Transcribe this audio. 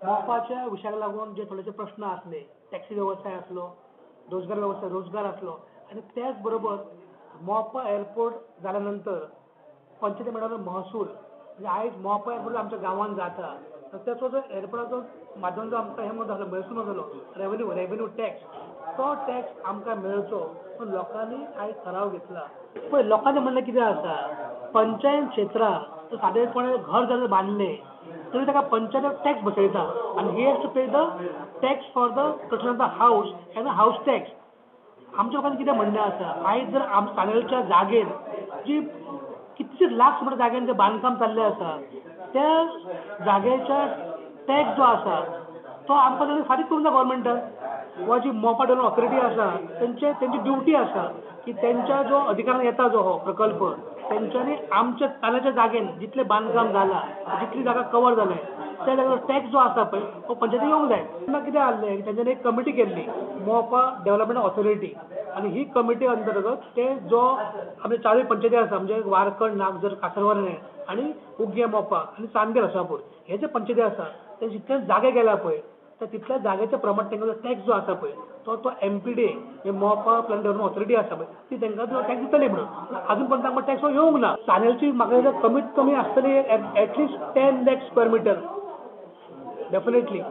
मोपाच्या विषयाला लागून जे थोडेसे प्रश्न असले, टॅक्सी व्यवसाय असलो, रोजगार असलो आणि त्याचबरोबर मोपा एअरपोर्ट झाल्यानंतर पंचायती मिळणारा महसूल म्हणजे आयज मोपा एअरपोर्ट आमच्या गांवांत जाता तर त्याचो जो एअरपोर्टाचो माध्यम जो आमकां हे जालो महसूल जालो रेव्हेन्यू टॅक्स तो टॅक्स आमकां मेळचो पण लोकांनी आयज ठराव घेतला. पळय लोकांचें म्हणणें कितें आसा पंचायत क्षेत्रांत सादारणपणे घर जर बांदलें तरी ताका पंचायत टॅक्स बसयता आनी he has to pay the tax for the construction of the house and house tax. आमच्या लोकांचं कितें म्हणणें आसा आयज जर सानेलच्या जागेर जी कितलेशेच लाख सुमार जाग्यान जें बांदकाम जाल्लें आसा त्या जाग्याच्या टॅक्स जो आसा तो आमकां ताणें फारीक करूंक जाय गव्हर्मेंटान वा जी मोपा डेव्हलपमेंट ऑथॉरिटी आसा तेंची ड्युटी आसा की तेंच्या जो अधिकारान येता जो हो प्रकल्प तेंच्यांनी आमच्या तानाच्या जागेन जितलें बांदकाम जालां जितली जागा कवर जालें त्या जाग्यार टॅक्स जो आसा पळय तो पंचायतीक येवंक जाय. तेन्ना कितें जाल्लें तेंच्यांनी एक कमिटी केल्ली मोपा डेव्हलपमेंट ऑथॉरिटी आनी ही कमिटी अंतर्गत ते जो आमचे 40 पंचायती आसा म्हणजे वारकड नागजर कासरवाने आनी उग्गे मोपा आनी चांदेर असापूर हे जे पंचायती आसा ते जितले जागे गेल्या पळय तर तितल्या जाग्याच्या प्रमाण तांकां टॅक्स जो आसा पळय तो MPD हे मोपा प्लॅन डेव्हलपमेंट ऑथॉरिटी आसा पळय ती तांकां टॅक्स दितली म्हणून अजून पर्यंत तांकां टॅक्स येवंक ना. सानेलची म्हाका कमीत कमी आसतली at least 10 lakh square metre definitely